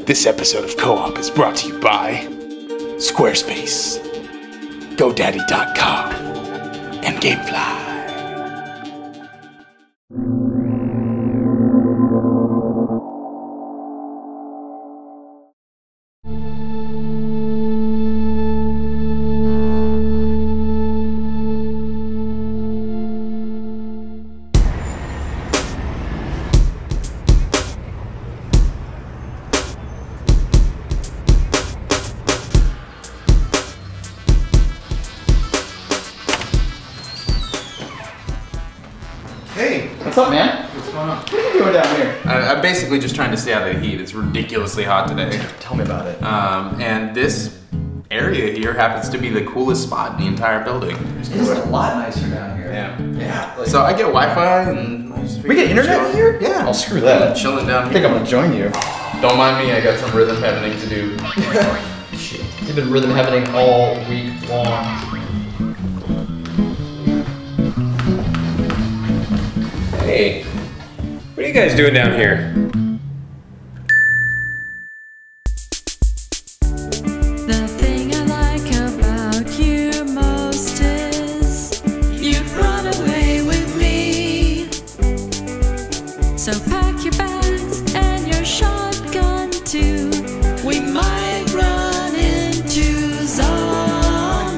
This episode of Co-op is brought to you by Squarespace, GoDaddy.com, and Gamefly. Hey, what's up, man? What's going on? What are you doing down here? I'm basically just trying to stay out of the heat. It's ridiculously hot today. Tell me about it. And this area here happens to be the coolest spot in the entire building. It's a lot nicer down here. Yeah. Yeah. Like, So I get Wi-Fi and I just we get internet here? Yeah. Oh, screw that. Chilling down I think here. I'm gonna join you. Don't mind me, I got some rhythm heavening to do. Shit. You've been rhythm heavening all week long. Hey, what are you guys doing down here? The thing I like about you most is you'd run away with me. So pack your bags and your shotgun too. We might run into zombies.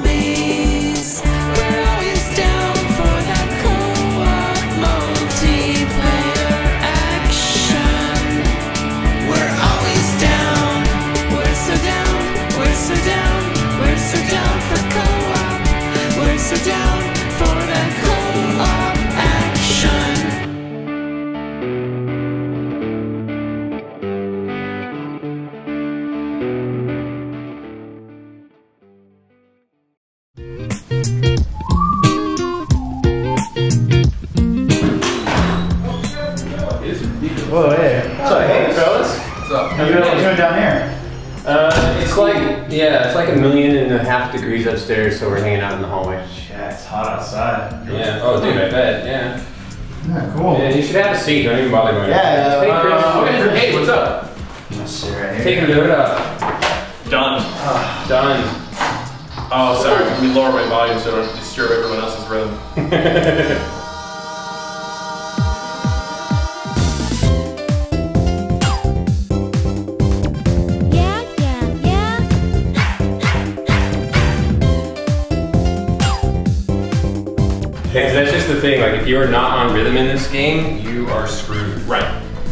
We're always down for that co-op multiplayer action. We're always down. We're so down. We're so down. We're so down for co-op. We're so down for that co-op action. Whoa, hey. So, hey, fellas. What's up? How you doing down here? It's like, yeah, it's like 1.5 million degrees upstairs, so we're hanging out in the hallway. Yeah, it's hot outside. Yeah. Oh, dude, I bet. Yeah. Yeah, cool. Yeah, you should have a seat. Don't even bother going. Yeah, Hey, Chris. Okay. Hey, what's up? Let's sit right here. Taking it up. Done. Done. Oh, sorry. Let me lower my volume so I don't disturb everyone else's rhythm. Yeah, yeah, yeah. Because that's just the thing. Like, if you're not on rhythm in this game, you are screwed. Right.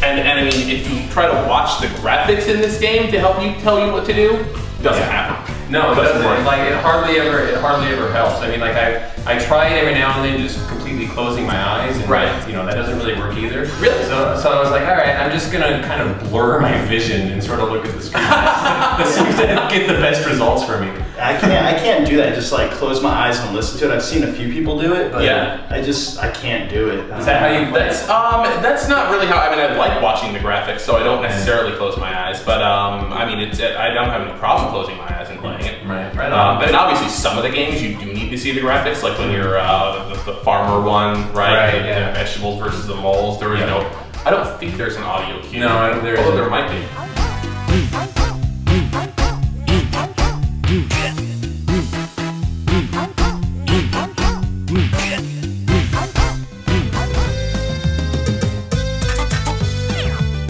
And I mean, if you try to watch the graphics in this game to help you tell you what to do, it doesn't happen. No, it Doesn't doesn't. work. Like, it hardly ever helps. I mean, like, I try it every now and then, just completely closing my eyes, and Right. you know, that doesn't really work either. Really? So I was like, all right, I'm just gonna kind of blur my vision and sort of look at the screen. That seems to get the best results for me. I can't do that. Just like close my eyes and listen to it. I've seen a few people do it, but Yeah. I can't do it. Is that how you? That's not really how. I mean, I like watching the graphics, so I don't necessarily close my eyes. But I mean, I don't have any problem closing my eyes and playing it. Right. Right on. But obviously, some of the games you do need to see the graphics, like when you're the farmer one, right? Right, yeah. The vegetables versus the moles. There was no. I don't think there's an audio cue. No, I don't- there Although isn't. there might be.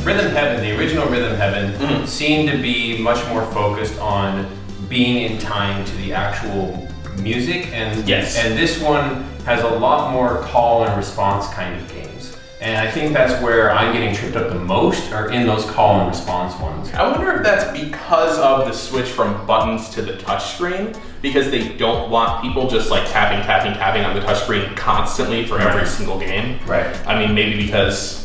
Rhythm Heaven, the original Rhythm Heaven, seemed to be much more focused on being in time to the actual music, and Yes. and this one has a lot more call and response kind of games. And I think that's where I'm getting tripped up the most, are in those call and response ones. I wonder if that's because of the switch from buttons to the touchscreen, because they don't want people just like tapping on the touchscreen constantly for every single game. Right. I mean, maybe because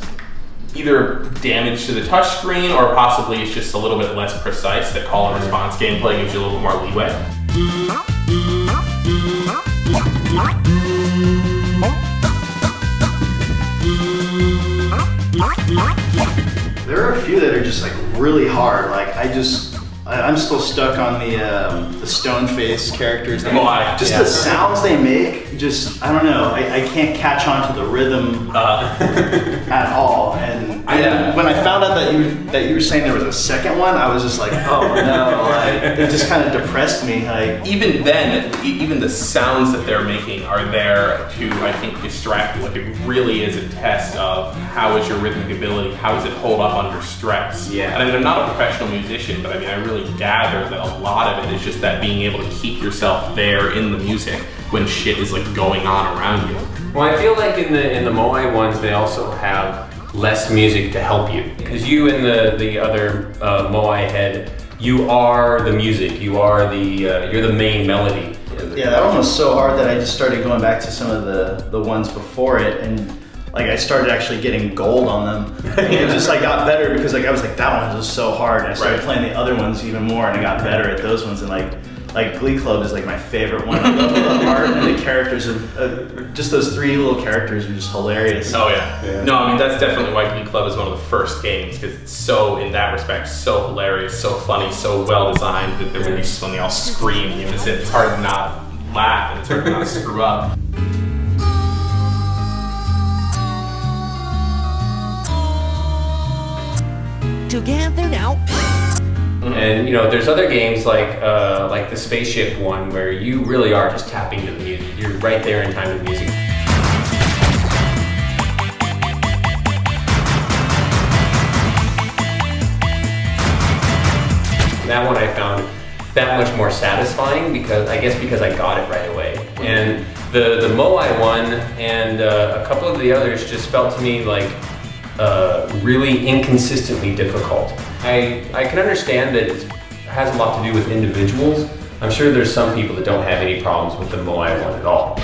either damage to the touchscreen or possibly it's just a little bit less precise. The call and response gameplay gives you a little more leeway. There are a few that are just like really hard. Like I'm still stuck on the stone face characters. Just Yeah. the sounds they make, just I don't know. I can't catch on to the rhythm at all. And when I found out that you were saying there was a second one, I was just like, oh no! Like, it just kind of depressed me. Like even then, even the sounds that they're making are there to, I think, distract you. Like it really is a test of how is your rhythmic ability, how does it hold up under stress. Yeah. And I mean, I'm not a professional musician, but I mean, I really gather that a lot of it is just that being able to keep yourself there in the music when shit is like going on around you. Well, I feel like in the Moai ones, they also have less music to help you. Because you and the other Moai head, you are the music. You are you're the main melody. yeah, that one was so hard that I just started going back to some of the ones before it, and like I started actually getting gold on them. And it just like got better because like I was like, that one was so hard, and I started playing the other ones even more, and I got better at those ones. And like Glee Club is like my favorite one. I love the art and the characters of just those three little characters are just hilarious. Oh yeah. No, I mean that's definitely why Glee Club is one of the first games, because it's so, in that respect, so hilarious, so funny, so well designed that when they all scream, it's hard to not laugh and it's hard to not screw up. Together now. And you know, there's other games like the spaceship one where you really are just tapping to the music. You're right there in time to the music. That one I found that much more satisfying because I got it right away. And the Moai one and a couple of the others just felt to me like really inconsistently difficult. I can understand that it has a lot to do with individuals. I'm sure there's some people that don't have any problems with the Moai one at all.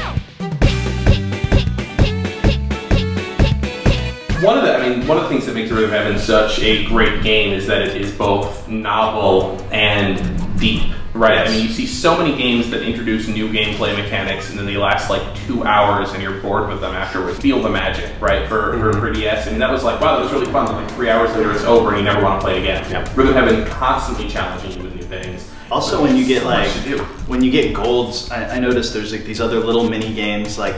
One of the things that makes Rhythm Heaven such a great game is that it is both novel and deep, right? Yes. I mean, you see so many games that introduce new gameplay mechanics and then they last like 2 hours and you're bored with them afterwards. Feel the magic, right? For DS, and that was like, wow, that was really fun. Like 3 hours later, it's over and you never want to play it again. Yep. Rhythm Heaven constantly challenging you with new things. Also, when you get So much like to do. when you get golds, I noticed there's like these other little mini games like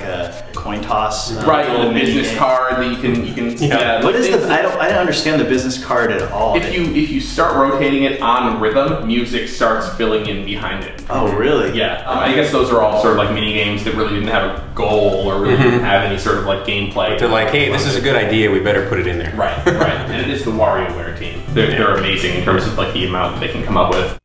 coin toss, Right, little the mini business game. card that you can yeah. What is things the? I don't understand the business card at all. If you start rotating it on rhythm, music starts filling in behind it. Oh really? Yeah, I guess those are all sort of like mini games that really didn't have a goal or really didn't have any sort of like gameplay. They're like, hey, this is a good idea, we better put it in there. Right, and it is the WarioWare team. They're amazing in terms of like the amount that they can come up with.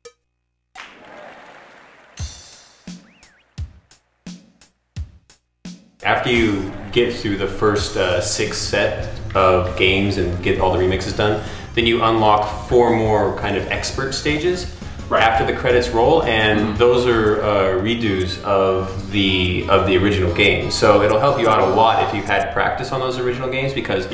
After you get through the first 6 set of games and get all the remixes done, then you unlock 4 more kind of expert stages after the credits roll, and those are redos of the original game. So it'll help you out a lot if you've had practice on those original games, because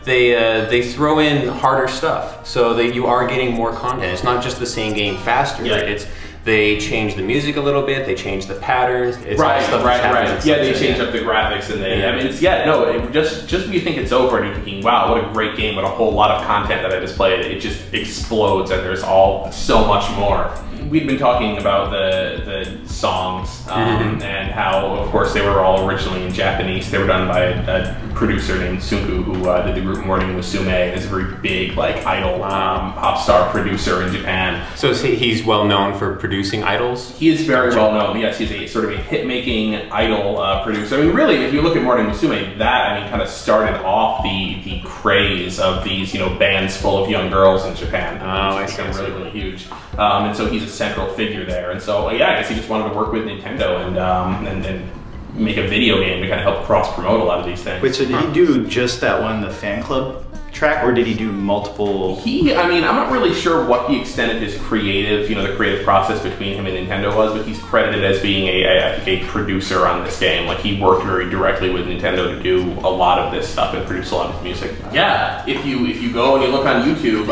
they throw in harder stuff, so that you are getting more content. It's not just the same game faster. It's they change the music a little bit, they change the patterns. It's all stuff that happens. Yeah, they change up the graphics and they. I mean, it's just when you think it's over and you're thinking, wow, what a great game, what a whole lot of content that I just played. It just explodes and there's so much more. We'd been talking about the songs and how, of course, they were all originally in Japanese. They were done by a producer named Tsunku who did the group Morning Musume. Is a very big like idol pop star producer in Japan. So he's well known for producing idols? He is very well known. Yes, he's a sort of a hit-making idol producer. I mean, really, if you look at Morning Musume, that kind of started off the craze of these bands full of young girls in Japan. Oh, I It's see. become really huge. And so he's a central figure there. And so yeah, I guess he just wanted to work with Nintendo and make a video game to kind of help cross-promote a lot of these things. Wait, so did he do just that one, the fan club track, or did he do multiple? I mean, I'm not really sure what the extent of his creative, the creative process between him and Nintendo was, but he's credited as being I think a producer on this game. Like, he worked very directly with Nintendo to do a lot of this stuff and produce a lot of music. Yeah, if you go and you look on YouTube,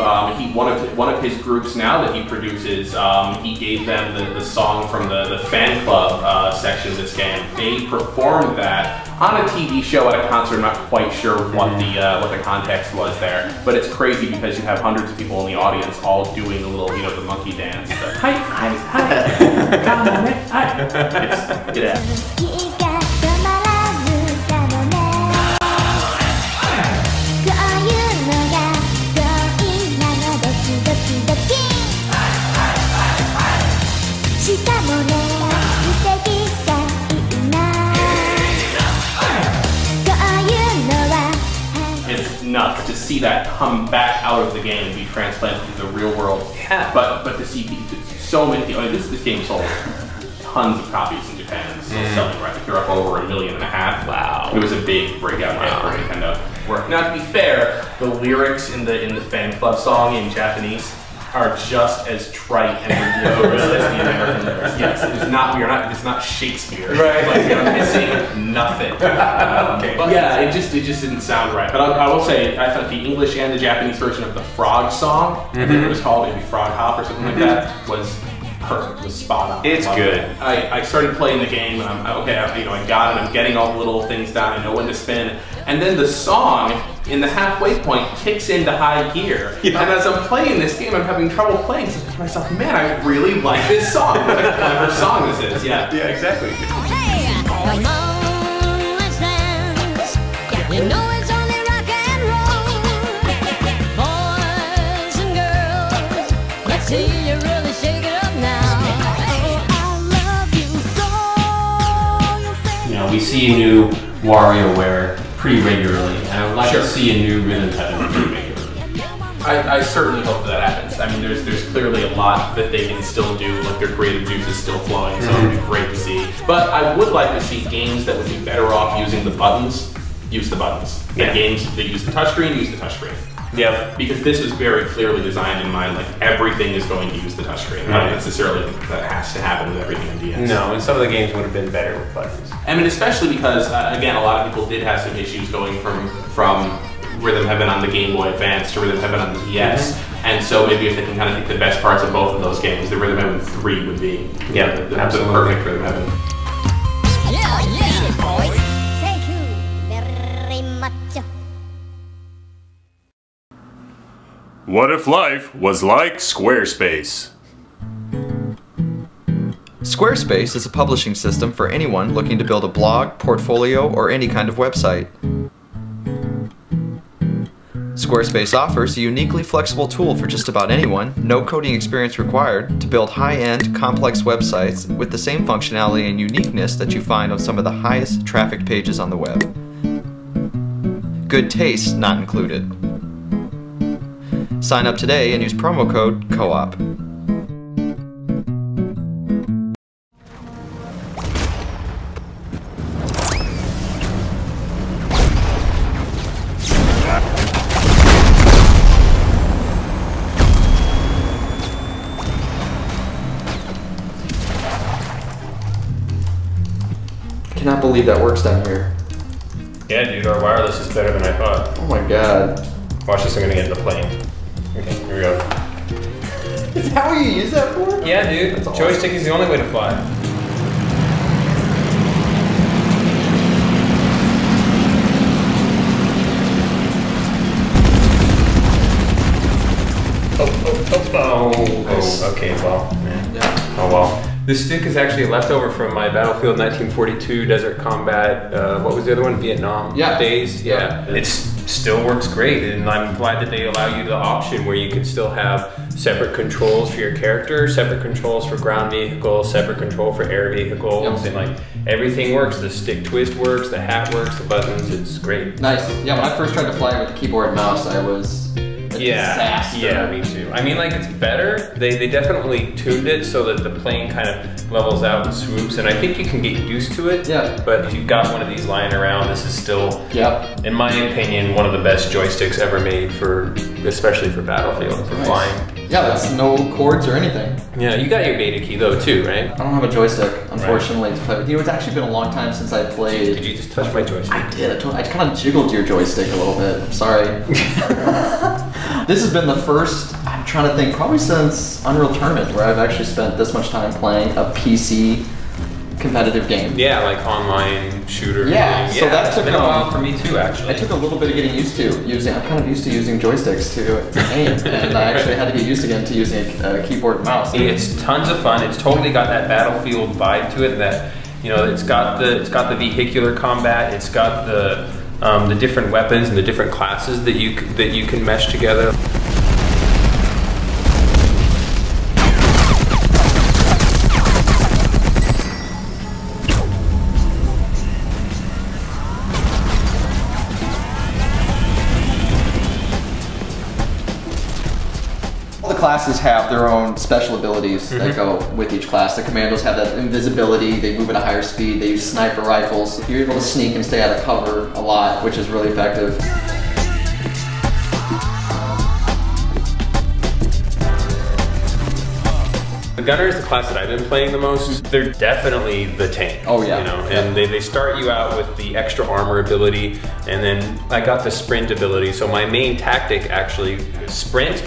one of his groups now that he produces, he gave them the song from the fan club section of this game. They performed that on a TV show at a concert. I'm not quite sure what the context was there, but it's crazy because you have hundreds of people in the audience all doing a little, you know, the monkey dance. The, hi, hi, hi, come on, man, hi. It's, yeah. It's nuts to see that come back out of the game and be transplanted to the real world. Yeah. But to see so many people, I mean, this game sold tons of copies in Japan. It's still selling, right? They're up over 1.5 million. Wow. It was a big breakout hit for Nintendo. Now, to be fair, the lyrics in the fan club song in Japanese are just as trite and ridiculous as the American lyrics. Yes, it is not. It's not Shakespeare. Right. Like, you're missing nothing. But yeah, it just didn't sound right. But I will say, I thought the English and the Japanese version of the Frog song, I think it was called maybe Frog Hop or something like that, was perfect. Was spot on. It's good. I started playing the game and I got it. I'm getting all the little things down. I know when to spin. And then the song in the halfway point kicks into high gear. Yeah. And as I'm playing this game, I'm having trouble playing. So I think to myself, man, I really like this song. What a clever song this is. Yeah. Yeah, exactly. Hey, come on, let's dance. You know it's only rock and roll. Boys and girls, let's see you really shake it up now. Oh, I love you, go. You know, we see a new WarioWare pretty regularly, and I would like to see a new Rhythm Heaven pretty regularly. I certainly hope that happens. I mean, there's clearly a lot that they can still do, like their creative juice is still flowing, so it would be great to see. But I would like to see games that would be better off using the buttons, use the buttons. Yeah. And games that use the touchscreen, use the touchscreen. Yeah. Because this was very clearly designed in mind, like everything is going to use the touchscreen. Not necessarily that has to happen with everything in DS. No, and some of the games would have been better with buttons. I mean, especially because, again, a lot of people did have some issues going from Rhythm Heaven on the Game Boy Advance to Rhythm Heaven on the DS. And so maybe if they can kind of take the best parts of both of those games, the Rhythm Heaven 3 would be the perfect Rhythm Heaven. Yeah, boys. Thank you very much. What if life was like Squarespace? Squarespace is a publishing system for anyone looking to build a blog, portfolio, or any kind of website. Squarespace offers a uniquely flexible tool for just about anyone, no coding experience required, to build high-end, complex websites with the same functionality and uniqueness that you find on some of the highest trafficked pages on the web. Good taste not included. Sign up today and use promo code COOP. I cannot believe that works down here. Yeah, dude, our wireless is better than I thought. Oh my god. Watch this, I'm gonna get in the plane. Okay, here we go. Is that what you use that for? Yeah, dude. Joystick is the only way to fly. Oh, okay, well. Yeah. Oh, well. This stick is actually a leftover from my Battlefield 1942 Desert Combat, what was the other one? Vietnam days? Yeah. It still works great, and I'm glad that they allow you the option where you can still have separate controls for your character, separate controls for ground vehicles, separate control for air vehicles, and like everything works. The stick twist works, the hat works, the buttons, it's great. Nice. Yeah, when I first tried to fly it with the keyboard and mouse, I was a disaster. Yeah, me too. I mean, like, it's better. They definitely tuned it so that the plane kind of levels out and swoops, and I think you can get used to it. Yeah. But if you've got one of these lying around, this is still, in my opinion, one of the best joysticks ever made for, especially for Battlefield, for flying. Yeah, that's no cords or anything. Yeah, you got your beta key though too, right? I don't have a joystick, unfortunately, to play with. You know, it's actually been a long time since I played. Did you just touch my joystick? I did. I kind of jiggled your joystick a little bit. I'm sorry. This has been the first, I'm trying to think, probably since Unreal Tournament, where I've actually spent this much time playing a PC competitive game. Yeah, like online shooter. Yeah, thing. so that it's took been a while for me too, actually. I took a little bit of getting used to using. I'm kind of used to using joysticks to aim, and I actually had to get used again to using a keyboard and mouse. It's tons of fun. It's totally got that Battlefield vibe to it. That it's got the vehicular combat. It's got the different weapons and the different classes that you can mesh together. Classes have their own special abilities that go with each class. The commandos have that invisibility, they move at a higher speed, they use sniper rifles. You're able to sneak and stay out of cover a lot, which is really effective. The gunner is the class that I've been playing the most. They're definitely the tank. Oh yeah. And they start you out with the extra armor ability, and then I got the sprint ability. So my main tactic actually is sprint,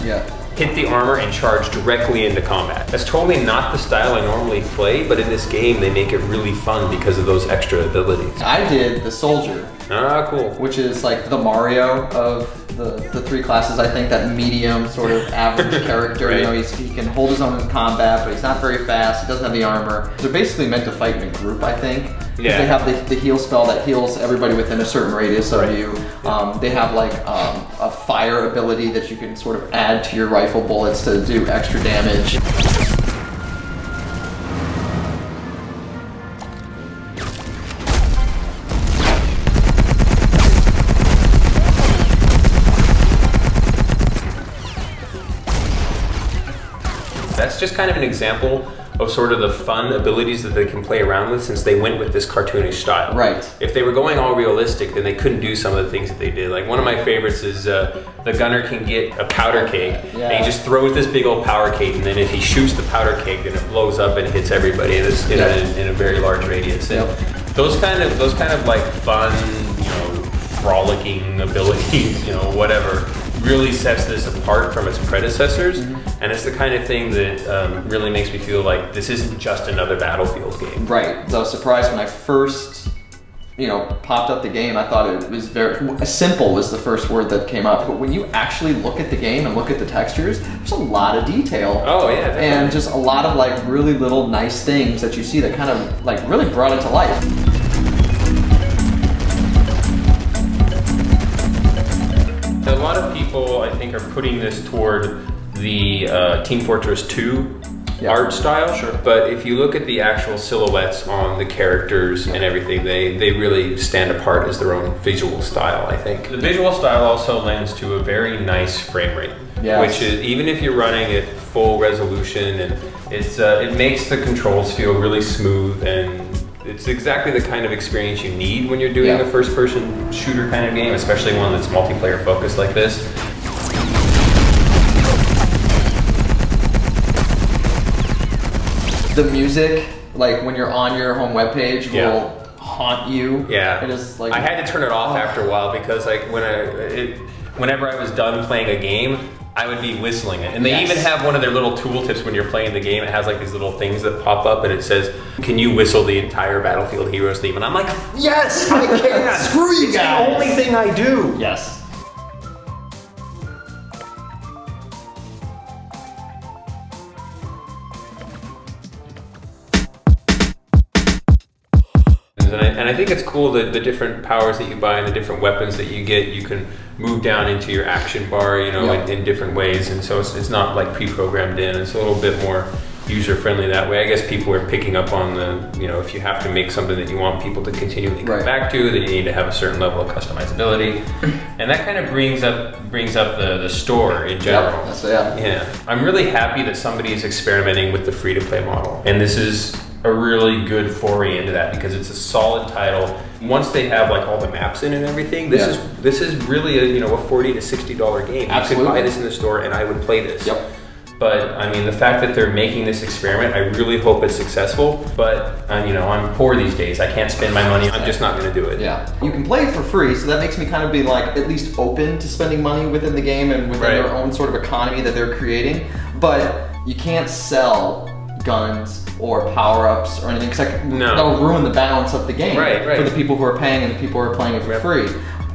hit the armor, and charge directly into combat. That's totally not the style I normally play, but in this game they make it really fun because of those extra abilities. I did the soldier. Ah, cool. Which is like the Mario of the three classes, I think, that medium sort of average character. Right. He can hold his own in combat, but he's not very fast, he doesn't have the armor. They're basically meant to fight in a group, I think. Yeah. They have the heal spell that heals everybody within a certain radius of you. They have like a fire ability that you can sort of add to your rifle bullets to do extra damage. That's just kind of an example of sort of the fun abilities that they can play around with, since they went with this cartoonish style. Right. If they were going all realistic, then they couldn't do some of the things that they did. Like one of my favorites is the gunner can get a powder keg, and he just throws this big old powder keg, and then if he shoots the powder keg, then it blows up and hits everybody in a very large radius. And those kind of like fun, frolicking abilities, whatever, really sets this apart from its predecessors, and it's the kind of thing that really makes me feel like this isn't just another Battlefield game. Right. So I was surprised when I first, popped up the game. I thought it was very simple was the first word that came up. But when you actually look at the game and look at the textures, there's a lot of detail. Oh yeah. Definitely. And just a lot of like really little nice things that you see that kind of like really brought it to life. A lot of people, I think, are putting this toward the Team Fortress 2 art style. But if you look at the actual silhouettes on the characters and everything, they really stand apart as their own visual style, I think. The visual style also lends to a very nice frame rate, which is, even if you're running at full resolution, and it makes the controls feel really smooth, and it's exactly the kind of experience you need when you're doing a first-person shooter kind of game, especially one that's multiplayer focused like this. The music, like when you're on your home webpage, will haunt you. Yeah. It is like, I had to turn it off after a while, because like whenever I was done playing a game, I would be whistling it. And they even have one of their little tooltips when you're playing the game. It has like these little things that pop up, and it says, can you whistle the entire Battlefield Heroes theme? And I'm like, yes, I can. Screw you guys. It's the only thing I do. Yes. And I think it's cool that the different powers that you buy and the different weapons that you get, you can move down into your action bar, in different ways. And so it's not like pre-programmed in. It's a little bit more user-friendly that way. I guess people are picking up on the, if you have to make something that you want people to continually come back to, then you need to have a certain level of customizability. And that kind of brings up the store in general. I'm really happy that somebody is experimenting with the free-to-play model. And this is a really good foray into that, because it's a solid title. Once they have like all the maps in and everything, this is really a $40 to $60 game. You could buy this in the store and I would play this. But I mean, the fact that they're making this experiment, I really hope it's successful. But I'm poor these days. I can't spend my money. I'm just not going to do it. You can play it for free, so that makes me kind of be like at least open to spending money within the game and within their own sort of economy that they're creating. But you can't sell guns or power-ups or anything, because No. that'll ruin the balance of the game Right, right. for the people who are paying and the people who are playing it for free.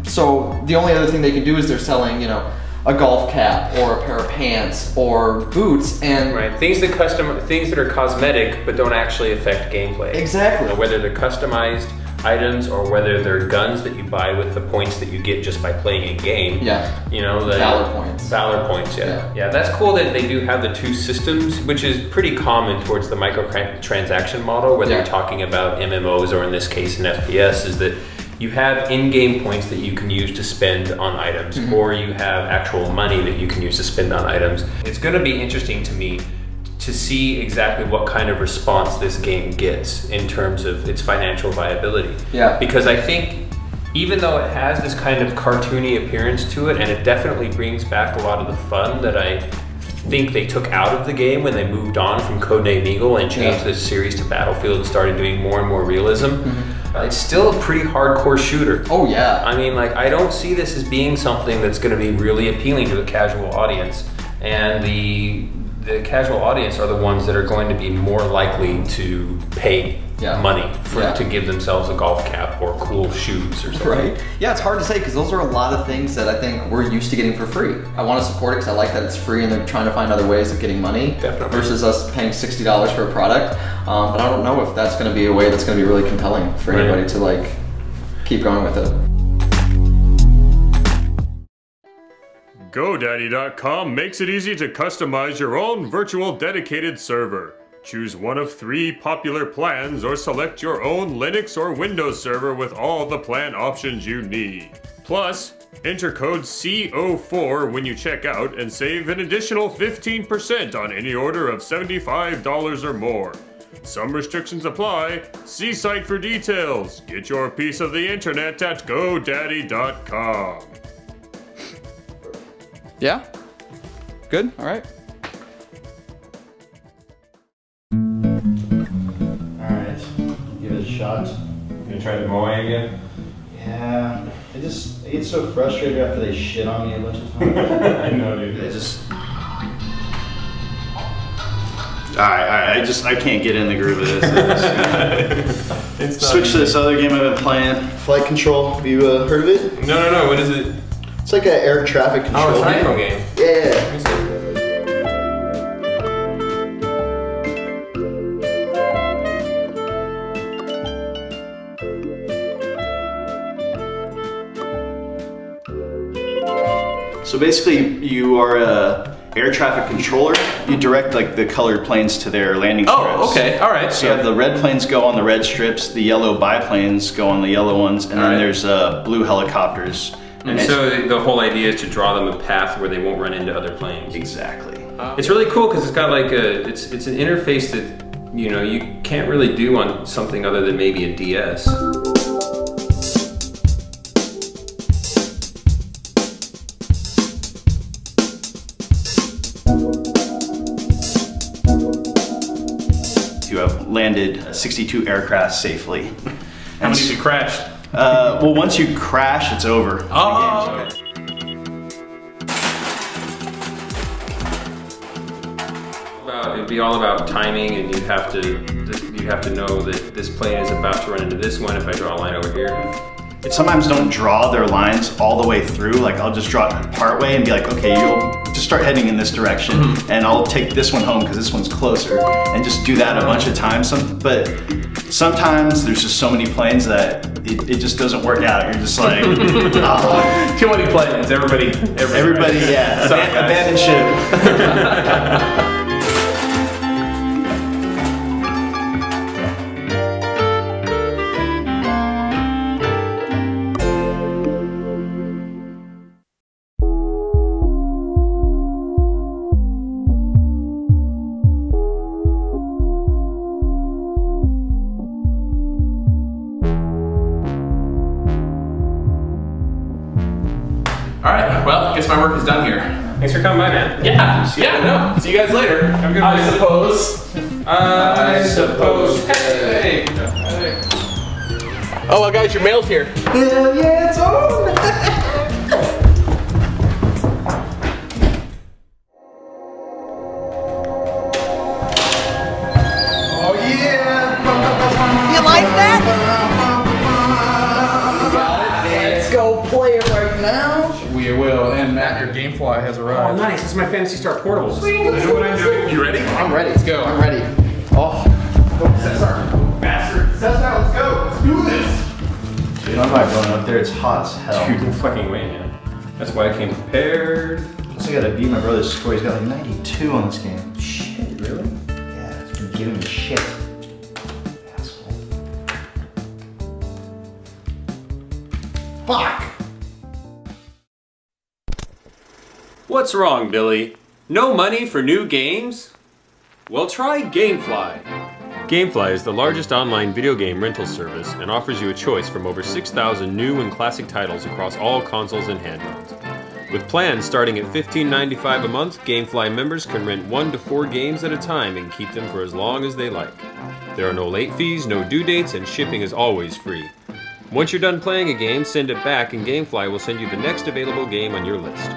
So the only other thing they can do is they're selling, you know, a golf cap or a pair of pants or boots, and Right, things that are cosmetic but don't actually affect gameplay. Exactly. You know, whether they're customized items or whether they're guns that you buy with the points that you get just by playing a game. Yeah. You know, the Valor points. Valor points, yeah. Yeah, that's cool that they do have the two systems, which is pretty common towards the microtransaction model, whether you're talking about MMOs or in this case an FPS, is that you have in-game points that you can use to spend on items, or you have actual money that you can use to spend on items. It's gonna be interesting to me to see exactly what kind of response this game gets in terms of its financial viability. Yeah. Because I think even though it has this kind of cartoony appearance to it, and it definitely brings back a lot of the fun that I think they took out of the game when they moved on from Codename Eagle and changed the series to Battlefield and started doing more and more realism, it's still a pretty hardcore shooter. Oh yeah. I mean, like, I don't see this as being something that's going to be really appealing to the casual audience, and the casual audience are the ones that are going to be more likely to pay money to give themselves a golf cap or cool shoes or something. Right. Yeah, it's hard to say because those are a lot of things that I think we're used to getting for free. I want to support it because I like that it's free and they're trying to find other ways of getting money versus us paying $60 for a product. But I don't know if that's going to be a way that's going to be really compelling for anybody to like keep going with it. GoDaddy.com makes it easy to customize your own virtual dedicated server. Choose one of 3 popular plans or select your own Linux or Windows server with all the plan options you need. Plus, enter code CO4 when you check out and save an additional 15% on any order of $75 or more. Some restrictions apply. See site for details. Get your piece of the internet at GoDaddy.com. Yeah? Good? All right. Alright, give it a shot. You gonna try the Moai again? Yeah, I get so frustrated after they shit on me a bunch of times. I know, dude. Alright, I can't get in the groove of this. Switch to this other game I've been playing, Flight Control. Have you heard of it? No, what is it? It's like an air traffic control. Oh, it's an iPhone game. Yeah. Let me see. So basically, you are a air traffic controller. You direct like the colored planes to their landing strips. Oh, okay, all right. So you have the red planes go on the red strips, the yellow biplanes go on the yellow ones, and then there's blue helicopters. And so the whole idea is to draw them a path where they won't run into other planes. Exactly. It's really cool because it's got like it's an interface that, you know, you can't really do on something other than maybe a DS. You have landed 62 aircraft safely. How many have you crashed? Well, once you crash, it's over. Oh, the game's okay. It'd be all about timing, and you have to know that this plane is about to run into this one if I draw a line over here. Sometimes don't draw their lines all the way through. Like I'll just draw it part way and be like, okay, you'll just start heading in this direction, and I'll take this one home because this one's closer, and just do that a bunch of times. But sometimes there's just so many planes that it just doesn't work out. You're just like, oh. Too many planes. Everybody, yeah. Sorry, Abandon ship. All right, well, I guess my work is done here. Thanks for coming by, man. Yeah, no. See you guys later. Have a good I one. suppose. Hey. Oh, well, guys, your mail's here. Hell yeah, it's on. Oh, go play it right now. We will. And Matt, your GameFly has Oh, arrived. nice. This is my Phantasy Star Portable. I know what I'm doing. You ready? I'm ready. Let's go. I'm ready. Oh. Faster. Cesar, let's go. Let's do this. Dude, I'm not going up there. It's hot as hell. Dude, no fucking way, man. That's why I came prepared. So I gotta beat my brother's score. He's got like 92 on this game. Shit, really? Yeah, it's been giving me shit. Asshole. Fuck! What's wrong, Billy? No money for new games? Well, try GameFly. GameFly is the largest online video game rental service and offers you a choice from over 6,000 new and classic titles across all consoles and handhelds. With plans starting at $15.95 a month, GameFly members can rent 1 to 4 games at a time and keep them for as long as they like. There are no late fees, no due dates, and shipping is always free. Once you're done playing a game, send it back and GameFly will send you the next available game on your list.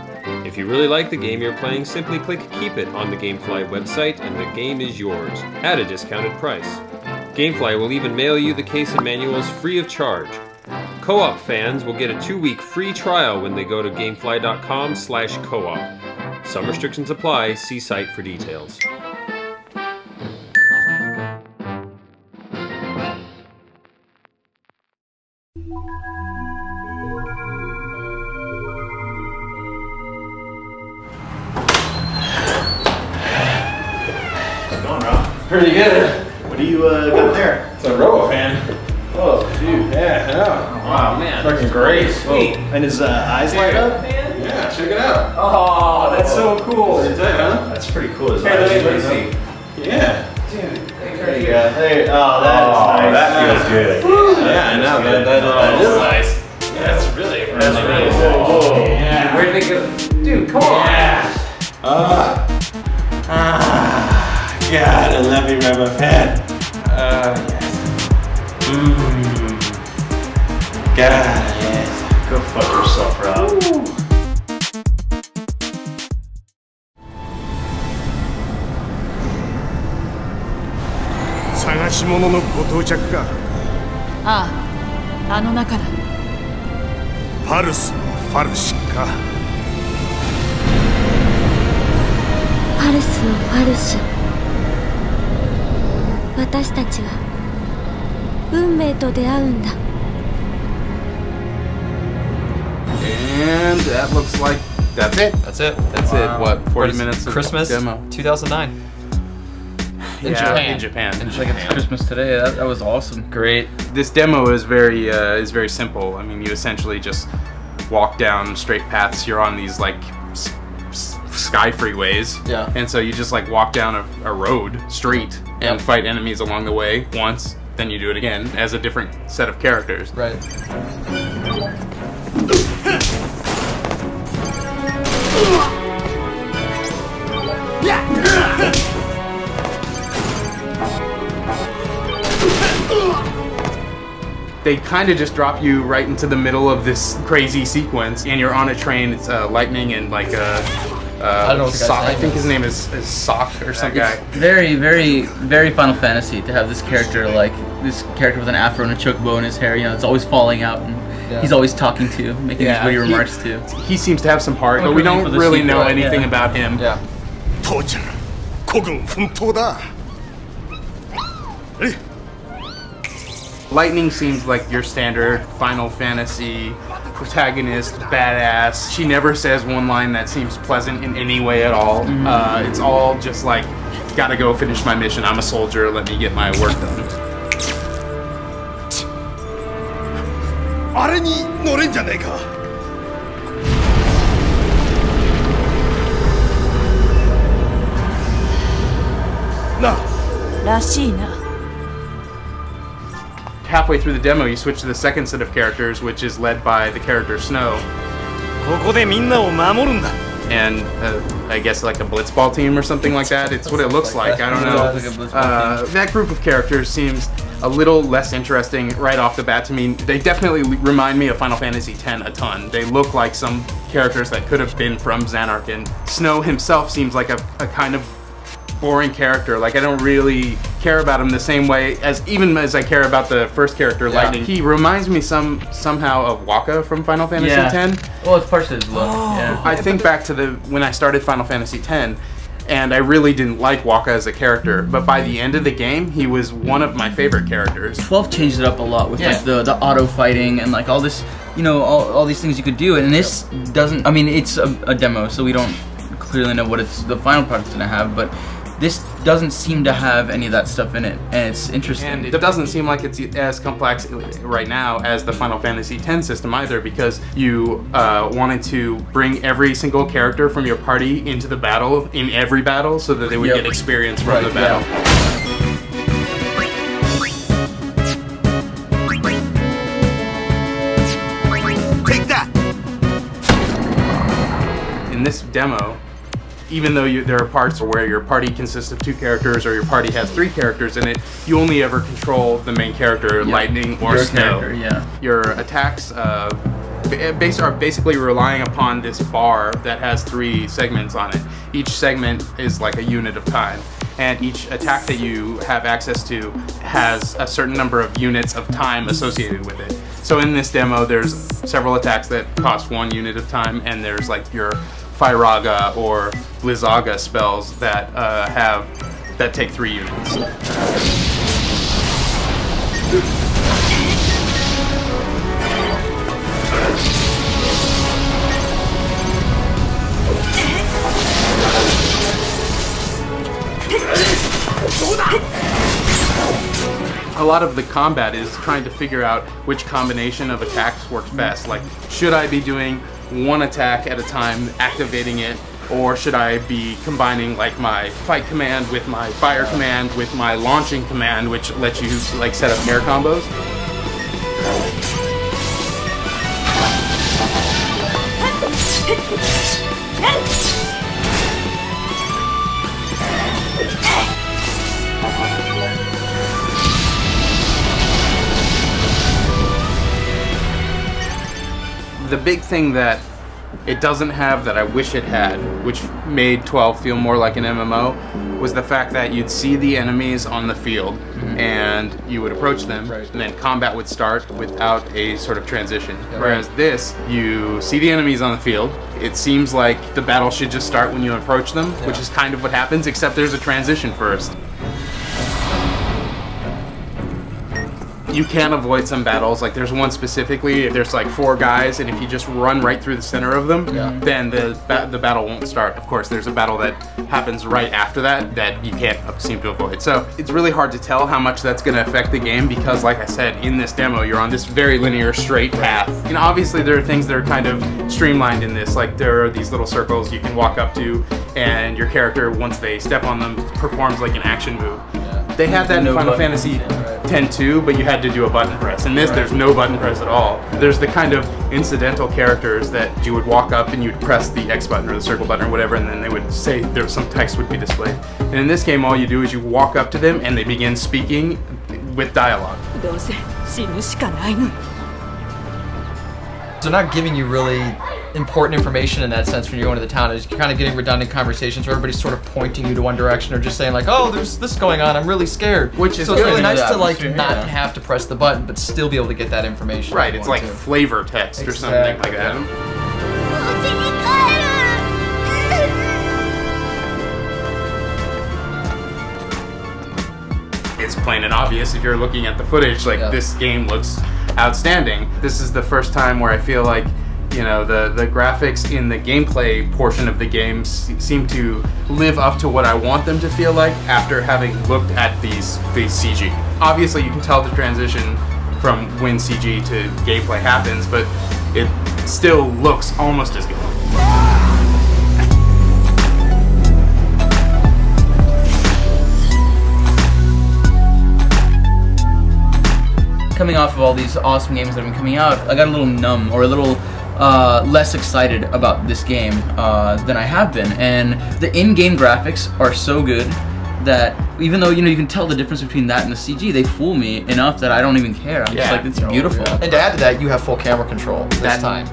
If you really like the game you're playing, simply click Keep It on the GameFly website and the game is yours, at a discounted price. GameFly will even mail you the case and manuals free of charge. Co-op fans will get a 2-week free trial when they go to gamefly.com/co-op. Some restrictions apply, see site for details. What's going on? Pretty good. What do you got there? It's a Robo fan. Oh, dude. Yeah. Wow. Man. Fucking great. Sweet. And his eyes light up? Yeah, check it out. Oh, that's so cool. Is that, huh? That's pretty cool. His Here, eyes let me light up. see. Yeah. Dude, There you go. There. Oh, that is nice. That feels good. Yeah, I know. That is nice. That's really That's really nice. cool. Yeah. Where'd they go? Dude, come on. God, I love you, Rubber Fan. God, yes. Go fuck yourself, Rob.ああ、あの中だ。パルスのファルシか。パルスのファルシ。私たちは運命と出会うんだ。 And that looks like that's it. That's it. That's it. What? 40 minutes of Christmas demo. 2009. In Japan. In Japan. It's like it's Christmas today. That was awesome. Great. This demo is very simple. I mean, you essentially just walk down straight paths. You're on these like sky freeways. Yeah. And so you just like walk down a road straight and fight enemies along the way once. Then you do it again as a different set of characters. Right. They kind of just drop you right into the middle of this crazy sequence, and you're on a train. It's lightning and like I don't know what the guy's Sock. I name think is. his name is Sock or some guy. It's very Final Fantasy to have this character with an afro and a chocobo in his hair. You know, it's always falling out, and he's always talking to, making these witty remarks to. He seems to have some heart, but we Looking don't for the really sequel, know anything yeah. about him. Yeah. 父ちゃん、古軍奮闘だ。 Lightning seems like your standard Final Fantasy protagonist, badass. She never says one line that seems pleasant in any way at all. It's all just like, gotta go finish my mission. I'm a soldier. Let me get my work done. あれに乗れんじゃねえか。な。らしいな。 Halfway through the demo, you switch to the second set of characters, which is led by the character Snow. ここでみんなを守るんだ。 And I guess like a blitzball team or something like that. It's what it looks like. I don't know. That group of characters seems a little less interesting right off the bat to me. They definitely remind me of Final Fantasy X a ton. They look like some characters that could have been from Xanarkand. Snow himself seems like a kind of boring character. Like I don't really care about him the same way even as I care about the first character, Lightning. He reminds me somehow of Wakka from Final Fantasy X. Well, it's partially his look. I think back to when I started Final Fantasy X, and I really didn't like Wakka as a character, but by the end of the game, he was one of my favorite characters. 12 changed it up a lot with like the auto fighting and like all this, you know, all these things you could do, and this doesn't. I mean, it's a demo, so we don't clearly know what the final product's gonna have, but this doesn't seem to have any of that stuff in it, and it's interesting. And it doesn't seem like it's as complex right now as the Final Fantasy X system either, because you wanted to bring every single character from your party into the battle in every battle so that they would get experience from the battle. Take that! In this demo, even though there are parts where your party consists of 2 characters or your party has 3 characters in it, you only ever control the main character, Lightning or Snow. Your attacks are basically relying upon this bar that has 3 segments on it. Each segment is like a unit of time, and each attack that you have access to has a certain number of units of time associated with it. So in this demo, there's several attacks that cost 1 unit of time, and there's like your Firaga or Blizzaga spells that take 3 units. A lot of the combat is trying to figure out which combination of attacks works best. Like, should I be doing 1 attack at a time, activating it, or should I be combining like my fight command with my fire command with my launching command, which lets you like set up air combos? The big thing that it doesn't have that I wish it had, which made 12 feel more like an MMO, was the fact that you'd see the enemies on the field and you would approach them, and then combat would start without a sort of transition. Whereas this, you see the enemies on the field, it seems like the battle should just start when you approach them, which is kind of what happens, except there's a transition first. You can avoid some battles, like there's one specifically, there's like 4 guys, and if you just run right through the center of them, then the battle won't start. Of course, there's a battle that happens right after that you can't seem to avoid. So it's really hard to tell how much that's going to affect the game because, like I said, in this demo, you're on this very linear, straight path. And obviously there are things that are kind of streamlined in this, like there are these little circles you can walk up to, and your character, once they step on them, performs like an action move. They had that in Final Fantasy X too, but you had to do a button press. In this, there's no button press at all. There's the kind of incidental characters that you would walk up and you'd press the X button or the circle button or whatever, and then they would say there some text would be displayed. And in this game, all you do is you walk up to them and they begin speaking with dialogue. So not giving you really important information in that sense when you're going to the town. Is you're kind of getting redundant conversations where everybody's sort of pointing you to one direction or just saying like, oh, there's this going on, I'm really scared. Which is so it's really nice to like sure, not have to press the button but still be able to get that information. Right, it's like flavor text or something like that. It's plain and obvious if you're looking at the footage, like this game looks outstanding. This is the first time where I feel like, you know, the graphics in the gameplay portion of the game seem to live up to what I want them to feel like after having looked at these CG. Obviously you can tell the transition from when CG to gameplay happens, but it still looks almost as good. Coming off of all these awesome games that have been coming out, I got a little numb or a little less excited about this game than I have been. And the in-game graphics are so good that even though you can tell the difference between that and the CG, they fool me enough that I don't even care. I'm just like, it's beautiful. And to add to that, you have full camera control this time.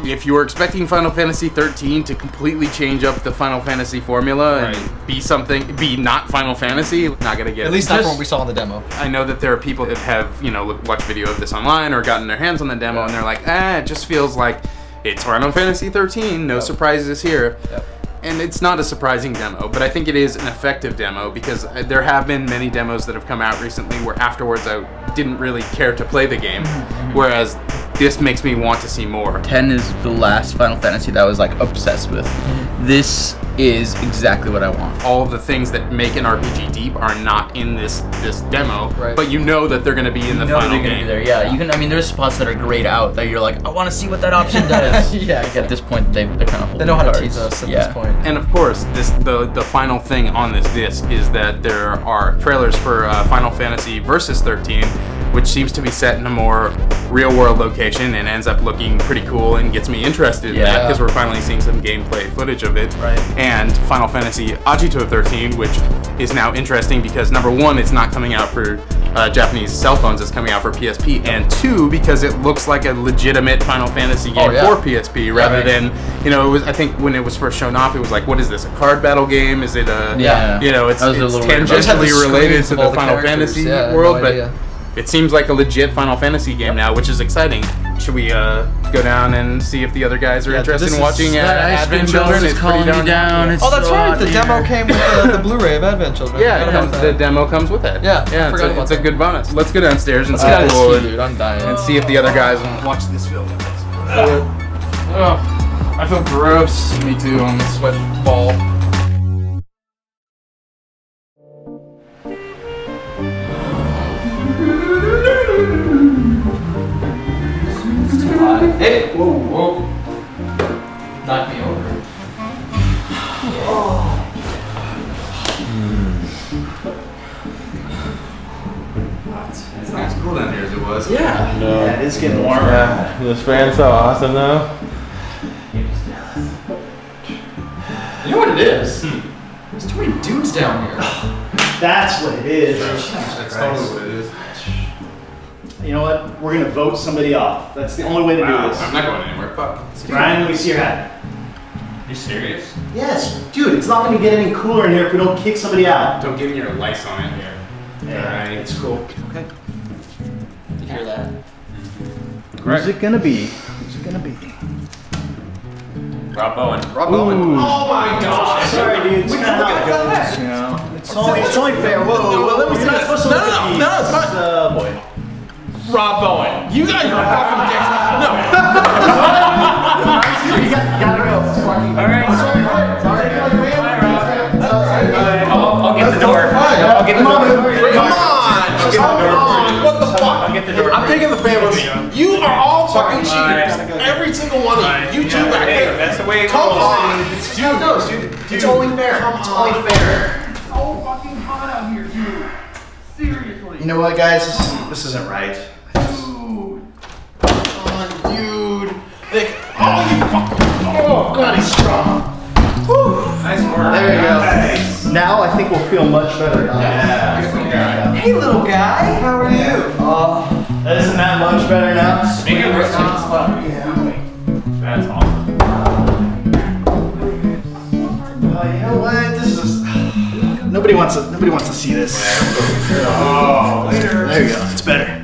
if you were expecting Final Fantasy 13 to completely change up the Final Fantasy formula and be not Final Fantasy, not gonna get it. At least not from what we saw in the demo. I know that there are people that have, watched video of this online or gotten their hands on the demo and they're like, it just feels like it's Final Fantasy 13, no surprises here. And it's not a surprising demo, but I think it is an effective demo because there have been many demos that have come out recently where afterwards I didn't really care to play the game, whereas this makes me want to see more. 10 is the last Final Fantasy that I was like obsessed with. This is exactly what I want. All of the things that make an RPG deep are not in this demo, but you know that they're going to be in the final game. Yeah, you can. I mean, there's spots that are grayed out that you're like, I want to see what that option does. Like at this point, they're kind of holding They know how cards. to tease us at this point. And of course, the final thing on this disc is that there are trailers for Final Fantasy Versus 13, which seems to be set in a more real-world location and ends up looking pretty cool and gets me interested in that because we're finally seeing some gameplay footage of it. And Final Fantasy Agito 13, which is now interesting because number one, it's not coming out for Japanese cell phones, it's coming out for PSP, and two, because it looks like a legitimate Final Fantasy game for PSP rather than, it was, I think when it was first shown off, it was like, what is this, a card battle game? Is it a, it's tangentially related to the Final Fantasy world, but it seems like a legit Final Fantasy game now, which is exciting. Should we go down and see if the other guys are interested in watching Advent Children? It's pretty down. Oh, that's right. The demo came with the Blu-ray of Advent Children. Yeah, the demo comes with it. Yeah, it's a good bonus. Let's go downstairs and see dude, I'm dying. and see if the other guys want to watch this film with us. I feel gross. Me too. On the sweat ball. Hey! Whoa. Knock me over. It's not as cool down here as it was. Yeah, it is getting warmer. This fan's so awesome though. You know what it is? There's too many dudes down here. That's what it is. That's totally what it is. You know what? We're gonna vote somebody off. That's the only way to do this. I'm not going anywhere. Fuck. Ryan, let me see your hat. You serious? Yes, dude. It's not gonna get any cooler in here if we don't kick somebody out. Don't give me your lice on it here. Yeah, it's cool. Okay. You hear that? Who's it gonna be? Who's it gonna be? Rob Bowen. Rob Bowen. Oh my gosh! Sorry, dude. It's kind of how it goes. You know, it's only fair. Whoa, let me see. No, it's fine. Boy. Rob Bowen. You guys are fucking dicks. No. You gotta go. All right. I'll get the door. I'll get the door. Come on! What the fuck? I'll get the door. I'm taking the favorites. You are all fucking cheaters. Every single one of you. You two back there. That's the way it Come goes. on! Dude, it's only fair. It's only fair. It's so fucking hot out here, dude. Seriously. You know what, guys? This isn't right. Come on, dude. Oh, you fucking. Oh, God, he's strong. Whew. Nice work. There you go. Nice. Now I think we'll feel much better. Yeah. Hey, little guy. How are you? Isn't that much better now? Make it worse. That's awesome. You know what? This is. Nobody wants to see this. Oh, There you go. It's better.